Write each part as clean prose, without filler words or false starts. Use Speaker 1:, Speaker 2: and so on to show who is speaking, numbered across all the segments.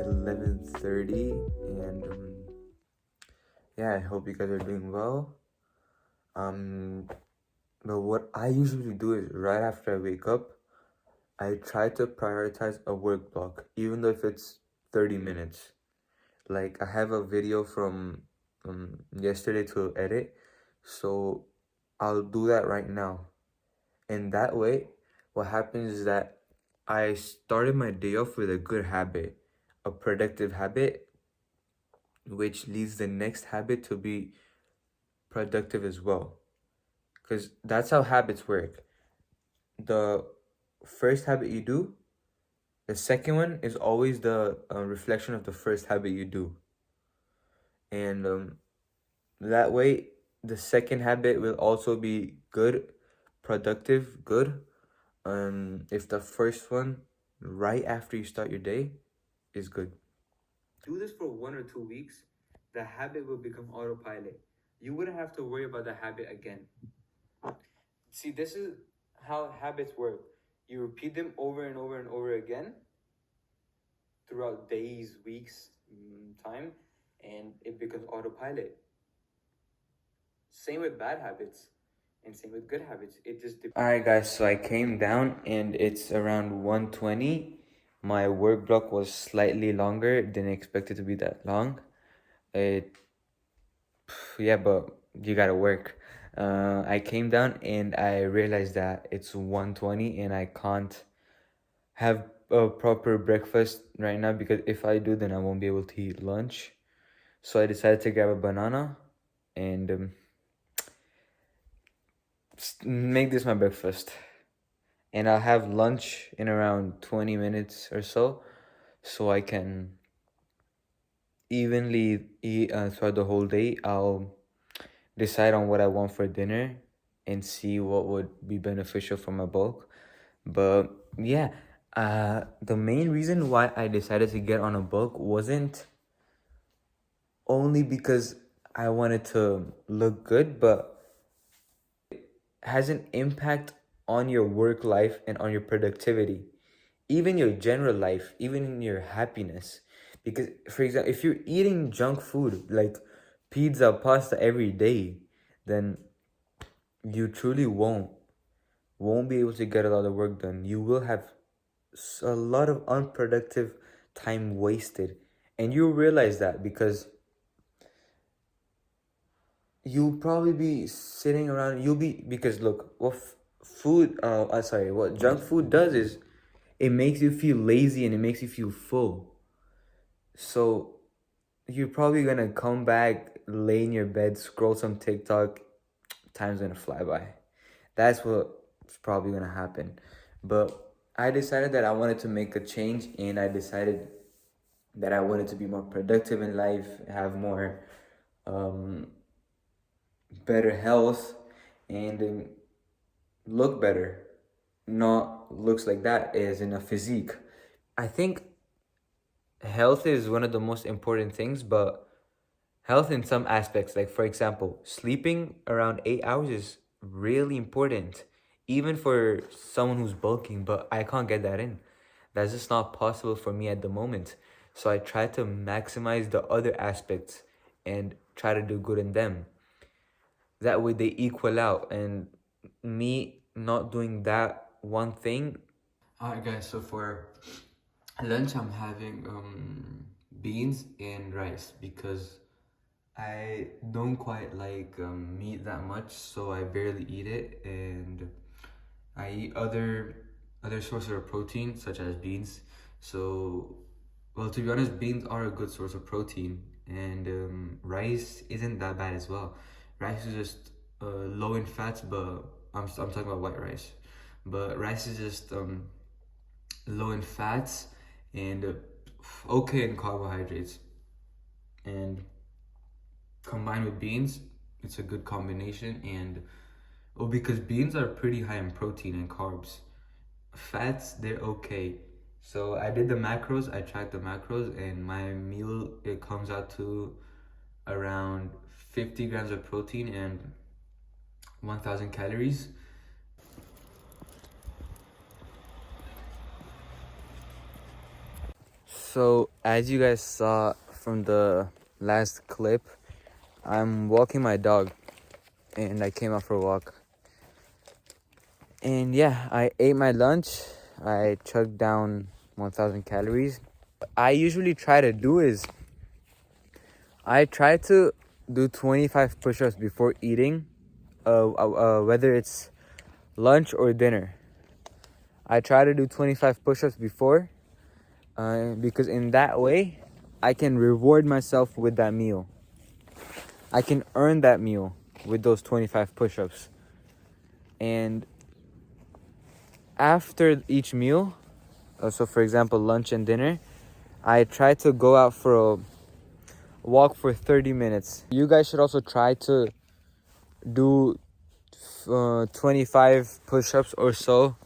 Speaker 1: 11:30, and yeah, I hope you guys are doing well. Um, but what I usually do is right after I wake up, I try to prioritize a work block, even though if it's 30 minutes. Like I have a video from yesterday to edit, so I'll do that right now. And that way, what happens is that I started my day off with a good habit, a productive habit, which leads the next habit to be productive as well. Because that's how habits work. The first habit you do, the second one is always the reflection of the first habit you do. And that way, the second habit will also be good, productive, good. If the first one, right after you start your day, is good. Do this for 1 or 2 weeks, the habit will become autopilot. You wouldn't have to worry about the habit again. See, this is how habits work. You repeat them over and over and over again throughout days, weeks, time, and it becomes autopilot. Same with bad habits and same with good habits. It just depends. All right, guys, so I came down and it's around 1:20. My work block was slightly longer, didn't expect it to be that long. Yeah, but you gotta work. I came down and I realized that it's 1:20 and I can't have a proper breakfast right now, because if I do, then I won't be able to eat lunch. So I decided to grab a banana and make this my breakfast. And I'll have lunch in around 20 minutes or so I can evenly eat throughout the whole day. I'll decide on what I want for dinner and see what would be beneficial for my bulk. But yeah, the main reason why I decided to get on a bulk wasn't only because I wanted to look good, but it has an impact on your work life and on your productivity, even your general life, even in your happiness. Because, for example, if you're eating junk food like pizza, pasta every day, then you truly won't be able to get a lot of work done. You will have a lot of unproductive time wasted, and you realize that because you'll probably be sitting around. You'll be because look, what junk food does is it makes you feel lazy and it makes you feel full. So you're probably gonna come back, lay in your bed, scroll some TikTok. Time's gonna fly by. That's what's probably gonna happen. But I decided that I wanted to make a change, and I decided that I wanted to be more productive in life, have more um, better health, and look better. Not looks like that, as in a physique. I think health is one of the most important things, but health in some aspects, like for example, sleeping around 8 hours is really important, even for someone who's bulking, but I can't get that in. That's just not possible for me at the moment. So I try to maximize the other aspects and try to do good in them. That way they equal out, and me not doing that one thing. Alright guys, so for lunch I'm having beans and rice because I don't quite like meat that much, so I barely eat it, and I eat other sources of protein such as beans. So, well, to be honest, beans are a good source of protein, and rice isn't that bad as well. Rice is just low in fats, but I'm talking about white rice. But rice is just low in fats and okay in carbohydrates, and combined with beans, it's a good combination. And oh, because beans are pretty high in protein and carbs. Fats, they're okay. So I did the macros, I tracked the macros, and my meal, it comes out to around 50 grams of protein and 1,000 calories. So, as you guys saw from the last clip, I'm walking my dog and I came out for a walk. And yeah, I ate my lunch. I chugged down 1,000 calories. I usually try to do is I try to do 25 push-ups before eating, whether it's lunch or dinner. I try to do 25 push-ups before, because in that way, I can reward myself with that meal. I can earn that meal with those 25 push-ups. And after each meal, so for example, lunch and dinner, I try to go out for a walk for 30 minutes. You guys should also try to do 25 push-ups or so.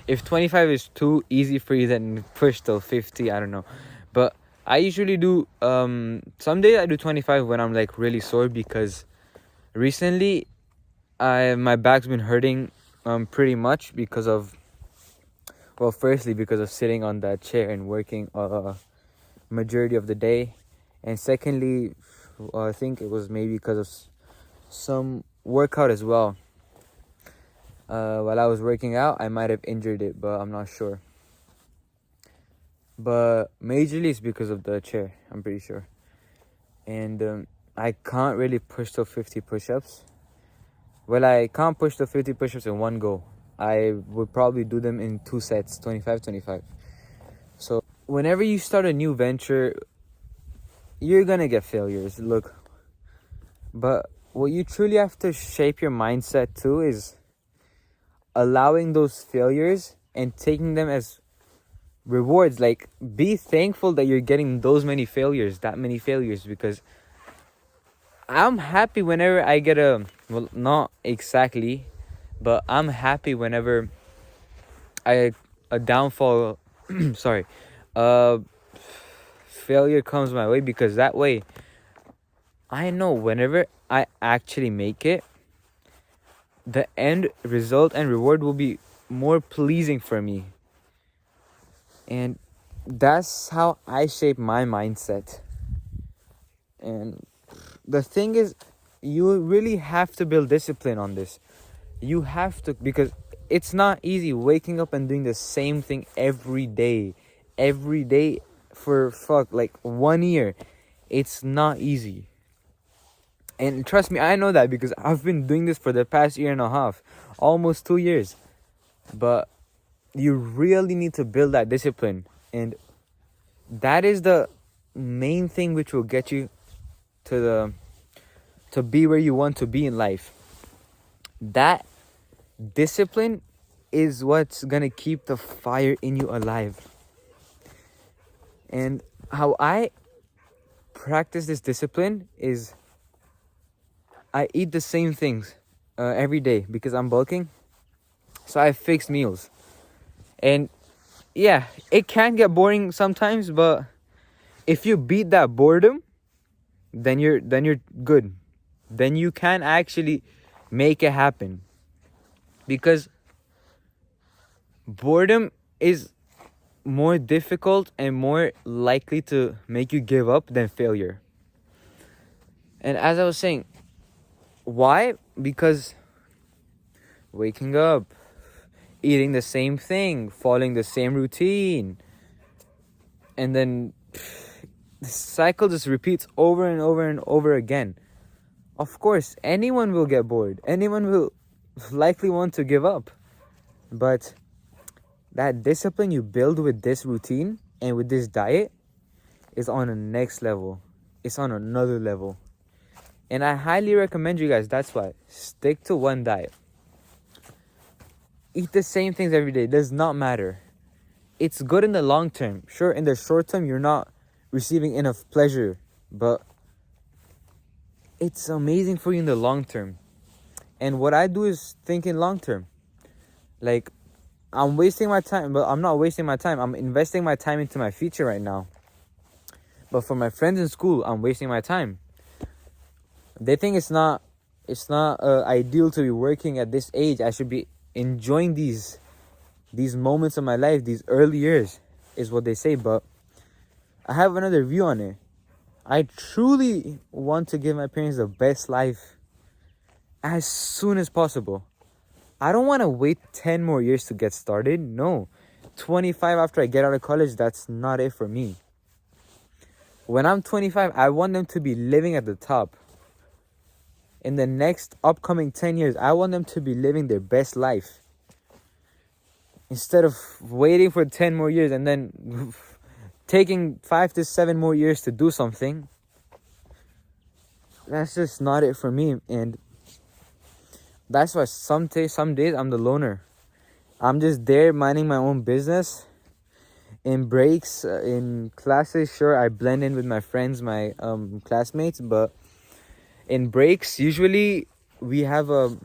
Speaker 1: If 25 is too easy for you, then push till 50. I don't know, but I usually do some days I do 25 when I'm like really sore, because recently my back's been hurting pretty much because of, well, firstly because of sitting on that chair and working majority of the day, and secondly I think it was maybe because of some workout as well. While I was working out, I might have injured it, but I'm not sure. But majorly it's because of the chair, I'm pretty sure. And I can't really push to 50 push-ups. Well, I can't push the 50 push-ups in one go. I would probably do them in 2 sets, 25, 25. So whenever you start a new venture, you're gonna get failures, look. But what you truly have to shape your mindset to is allowing those failures and taking them as rewards. Like, be thankful that you're getting those many failures, that many failures, because I'm happy whenever I get well, not exactly, but I'm happy whenever a downfall sorry, failure comes my way, because that way I know whenever I actually make it, the end result and reward will be more pleasing for me. And that's how I shape my mindset. And the thing is, you really have to build discipline on this. You have to, because it's not easy waking up and doing the same thing every day for like 1 year. It's not easy. And trust me, I know that, because I've been doing this for the past 1.5 years, almost 2 years. But you really need to build that discipline. And that is the main thing which will get you to be where you want to be in life. That discipline is what's gonna keep the fire in you alive. And how I practice this discipline is I eat the same things every day, because I'm bulking. So I have fixed meals. And yeah, it can get boring sometimes, but if you beat that boredom, then you're good. Then you can actually make it happen. Because boredom is more difficult and more likely to make you give up than failure. And as I was saying, why? Because waking up, eating the same thing, following the same routine, and then the cycle just repeats over and over and over again. Of course, anyone will get bored. Anyone will likely want to give up. But that discipline you build with this routine and with this diet is on a next level. It's on another level. And I highly recommend you guys, that's why, stick to one diet. Eat the same things every day. It does not matter. It's good in the long term. Sure, in the short term, you're not receiving enough pleasure, but it's amazing for you in the long term. And what I do is think in long term. Like, I'm wasting my time, but I'm not wasting my time. I'm investing my time into my future right now. But for my friends in school, I'm wasting my time. They think it's not ideal to be working at this age. I should be enjoying these moments of my life, these early years, is what they say. But I have another view on it. I truly want to give my parents the best life as soon as possible. I don't want to wait 10 more years to get started. No. 25 after I get out of college, that's not it for me. When I'm 25, I want them to be living at the top. In the next upcoming 10 years, I want them to be living their best life. Instead of waiting for 10 more years and then taking 5 to 7 more years to do something, that's just not it for me. And that's why some days I'm the loner. I'm just there minding my own business. In breaks, in classes, sure, I blend in with my friends, my classmates, but in breaks, usually we have a...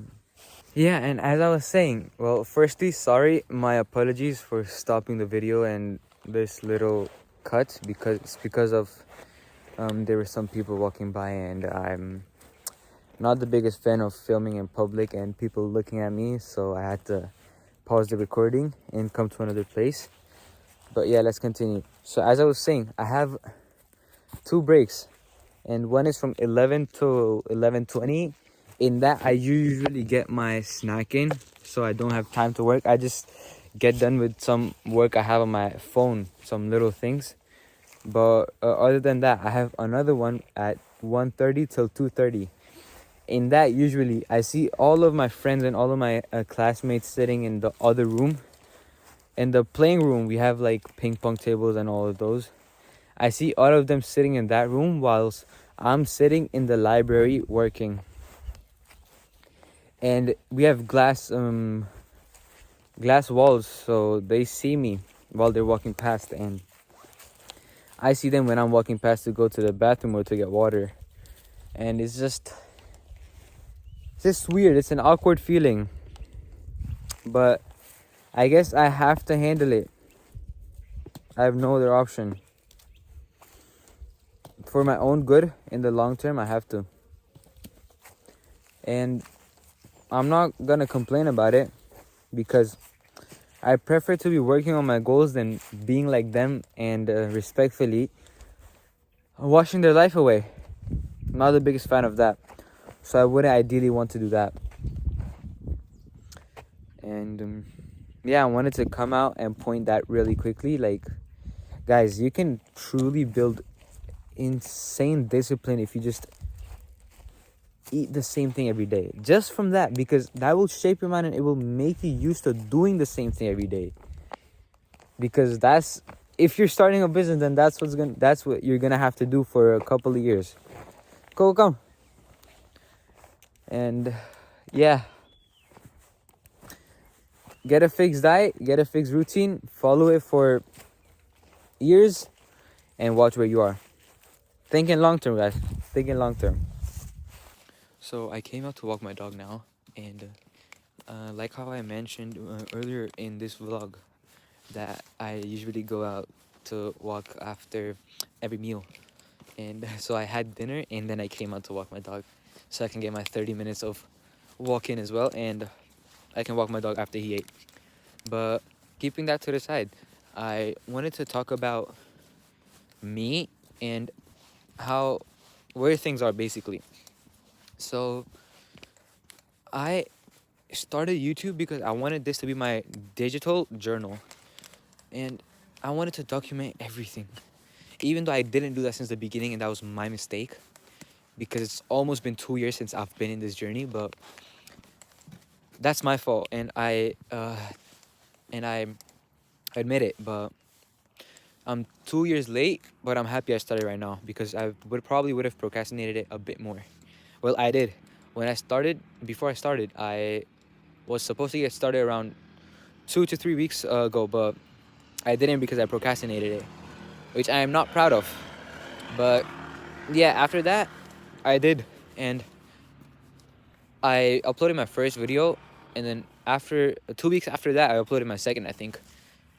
Speaker 1: Yeah, and as I was saying, well, firstly, sorry, my apologies for stopping the video and this little cut, because it's because of there were some people walking by, and I'm not the biggest fan of filming in public and people looking at me, so I had to pause the recording and come to another place. But yeah, let's continue. So as I was saying, I have 2 breaks, and one is from 11 to 11:20. In that, I usually get my snack in, so I don't have time to work. I just get done with some work I have on my phone, some little things. But other than that, I have another one at 1:30 till 2:30. In that, usually I see all of my friends and all of my classmates sitting in the other room. In the playing room, we have like ping pong tables and all of those. I see all of them sitting in that room whilst I'm sitting in the library working. And we have glass walls, so they see me while they're walking past, and I see them when I'm walking past to go to the bathroom or to get water. And it's just weird. It's an awkward feeling, but I guess I have to handle it. I have no other option. For my own good in the long term, I have to. And I'm not gonna complain about it, because I prefer to be working on my goals than being like them and respectfully washing their life away. I'm not the biggest fan of that, so I wouldn't ideally want to do that. And yeah, I wanted to come out and point that really quickly. Like, guys, you can truly build insane discipline if you just eat the same thing every day. Just from that, because that will shape your mind and it will make you used to doing the same thing every day. Because that's, if you're starting a business, then that's what you're gonna have to do for a couple of years. Come. And yeah, get a fixed diet, get a fixed routine, follow it for years, and watch where you are. Thinking long term, guys. Thinking long term. So I came out to walk my dog now, and like how I mentioned earlier in this vlog, that I usually go out to walk after every meal. And so I had dinner, and then I came out to walk my dog, so I can get my 30 minutes of walking as well, and I can walk my dog after he ate. But keeping that to the side, I wanted to talk about me and where things are basically. So I started YouTube because I wanted this to be my digital journal, and I wanted to document everything, even though I didn't do that since the beginning, and that was my mistake, because it's almost been 2 years since I've been in this journey. But that's my fault, and I admit it. But I'm 2 years late, but I'm happy I started right now, because I would have procrastinated it a bit more. Well, I did. Before I started, I was supposed to get started around 2 to 3 weeks ago, but I didn't because I procrastinated it, which I am not proud of. But yeah, after that, I did, and I uploaded my first video, and then after 2 weeks after that, I uploaded my second, I think.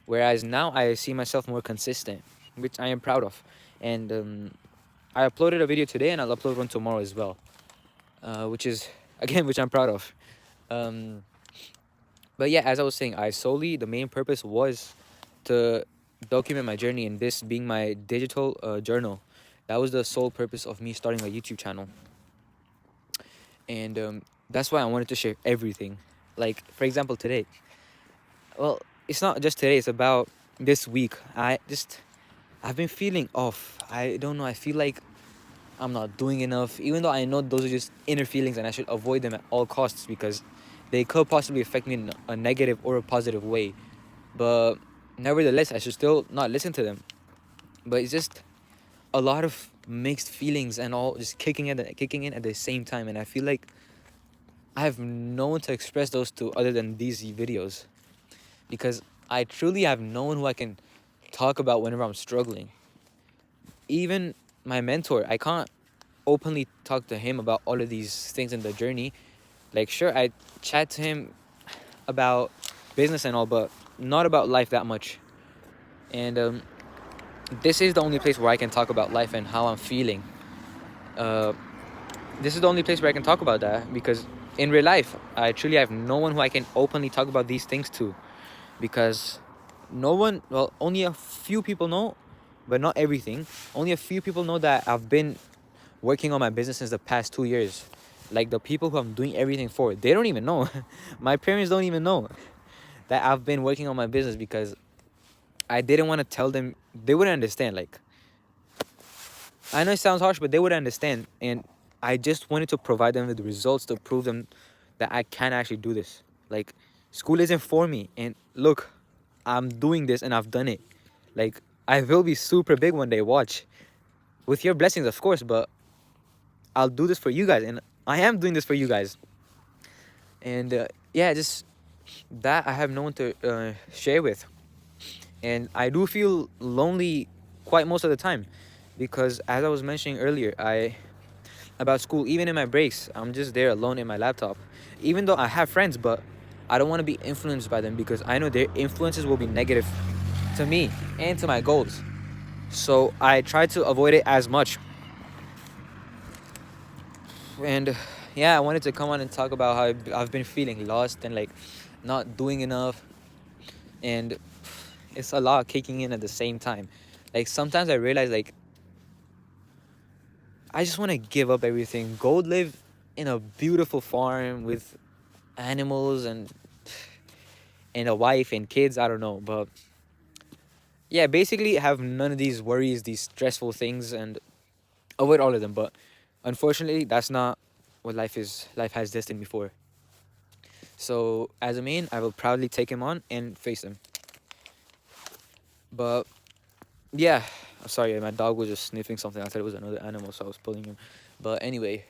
Speaker 1: Whereas now I see myself more consistent, which I am proud of. And I uploaded a video today, and I'll upload one tomorrow as well, which I'm proud of. But yeah, as I was saying, the main purpose was to document my journey, and this being my digital journal. That was the sole purpose of me starting a YouTube channel. And that's why I wanted to share everything. Like, for example, today. Well, it's not just today, it's about this week. I've been feeling off. I don't know, I feel like I'm not doing enough, even though I know those are just inner feelings and I should avoid them at all costs because they could possibly affect me in a negative or a positive way. But nevertheless, I should still not listen to them. But it's just a lot of mixed feelings and all just kicking in at the same time, and I feel like I have no one to express those to other than these videos, because I truly have no one who I can talk about whenever I'm struggling. Even my mentor, I can't openly talk to him about all of these things in the journey. Like, sure, I chat to him about business and all, but not about life that much. And this is the only place where I can talk about life and how I'm feeling. Uh, this is the only place where I can talk about that, because in real life, I truly have no one who I can openly talk about these things to, because no one, well, only a few people know, but not everything. Only a few people know that I've been working on my business since the past 2 years. Like, the people who I'm doing everything for, they don't even know. My parents don't even know that I've been working on my business, because I didn't want to tell them. They wouldn't understand. Like, I know it sounds harsh, but they would understand. And I just wanted to provide them with the results to prove them that I can actually do this. Like, school isn't for me. And look, I'm doing this and I've done it. Like, I will be super big one day, watch. With your blessings, of course, but I'll do this for you guys. And I am doing this for you guys. And yeah, just that I have no one to share with. And I do feel lonely quite most of the time, because as I was mentioning earlier, about school, even in my breaks, I'm just there alone in my laptop. Even though I have friends, but I don't want to be influenced by them, because I know their influences will be negative to me and to my goals. So I try to avoid it as much. And yeah, I wanted to come on and talk about how I've been feeling lost and like not doing enough. And it's a lot kicking in at the same time. Like, sometimes I realize, like, I just want to give up everything, go live in a beautiful farm with animals and a wife and kids. I don't know, but yeah, basically have none of these worries, these stressful things, and avoid all of them. But unfortunately, that's not what life has destined me for. So as a man, I will proudly take him on and face him. But yeah, I'm sorry, my dog was just sniffing something. I thought it was another animal, so I was pulling him. But anyway,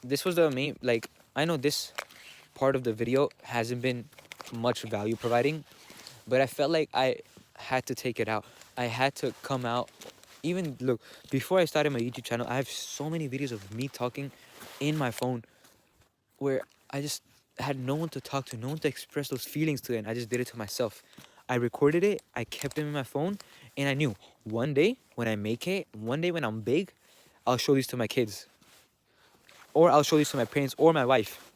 Speaker 1: this was the main, like, I know this part of the video hasn't been much value providing, but I felt like I had to take it out. I had to come out. Even look, before I started my YouTube channel, I have so many videos of me talking in my phone where I just had no one to talk to, no one to express those feelings to, and I just did it to myself. I recorded it, I kept them in my phone, and I knew one day when I make it, one day when I'm big, I'll show these to my kids, or I'll show these to my parents or my wife.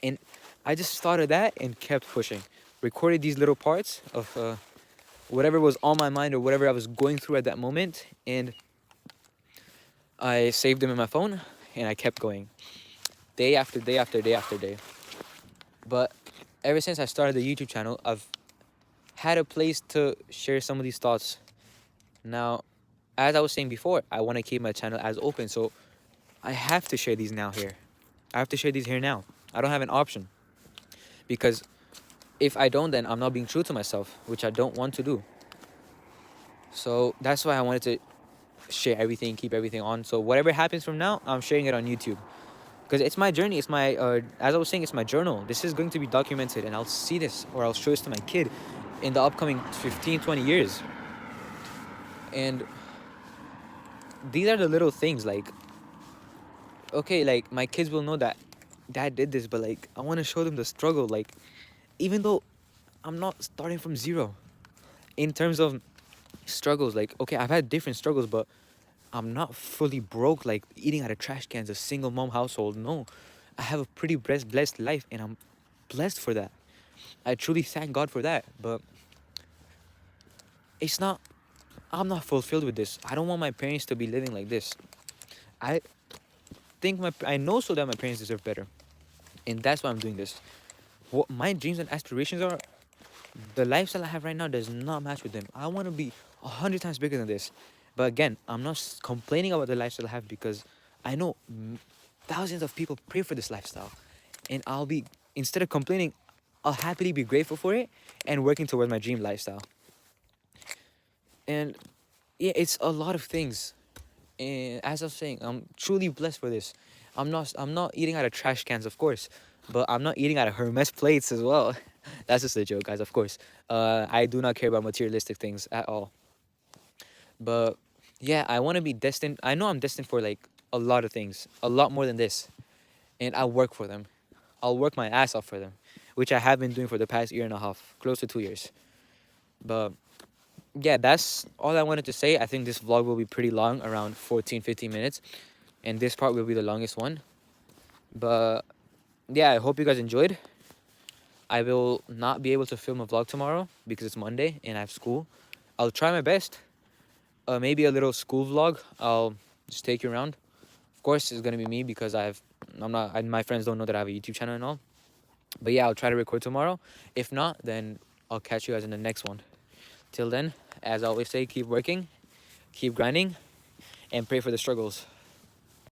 Speaker 1: And I just started that and kept pushing. Recorded these little parts of whatever was on my mind or whatever I was going through at that moment, and I saved them in my phone, and I kept going day after day after day after day. But ever since I started the YouTube channel, I've had a place to share some of these thoughts. Now, as I was saying before, I want to keep my channel as open, so I have to share these now here. I have to share these here now. I don't have an option, because if I don't, then I'm not being true to myself, which I don't want to do. So that's why I wanted to share everything, keep everything on. So whatever happens from now, I'm sharing it on YouTube, because it's my journey. It's my as I was saying, it's my journal. This is going to be documented, and I'll see this, or I'll show this to my kid in the upcoming 15, 20 years. And these are the little things, like, okay, like, my kids will know that dad did this, but like, I want to show them the struggle. Like, even though I'm not starting from zero in terms of struggles, like, okay, I've had different struggles, but I'm not fully broke, like eating out of trash cans, a single mom household. No, I have a pretty blessed life, and I'm blessed for that. I truly thank God for that. But
Speaker 2: it's not, I'm not fulfilled with this. I don't want my parents to be living like this. I I know so that my parents deserve better. And that's why I'm doing this. What my dreams and aspirations are, the lifestyle I have right now does not match with them. I want to be 100 times bigger than this. But again, I'm not complaining about the lifestyle I have because I know thousands of people pray for this lifestyle. And I'll be, instead of complaining, I'll happily be grateful for it and working towards my dream lifestyle. And yeah, it's a lot of things. And as I was saying, I'm truly blessed for this. I'm not eating out of trash cans, of course, but I'm not eating out of Hermes plates as well. That's just a joke, guys, of course. I do not care about materialistic things at all. But yeah, I want to be destined. I know I'm destined for like a lot of things, a lot more than this. And I'll work for them. I'll work my ass off for them, which I have been doing for the past year and a half, close to 2 years. But yeah, that's all I wanted to say. I think this vlog will be pretty long, around 14, 15 minutes. And this part will be the longest one. But yeah, I hope you guys enjoyed. I will not be able to film a vlog tomorrow because it's Monday and I have school. I'll try my best. Maybe a little school vlog. I'll just take you around. Of course, it's gonna be me because my friends don't know that I have a YouTube channel and all. But yeah, I'll try to record tomorrow. If not, then I'll catch you guys in the next one. Till then, as I always say, keep working, keep grinding, and pray for the struggles.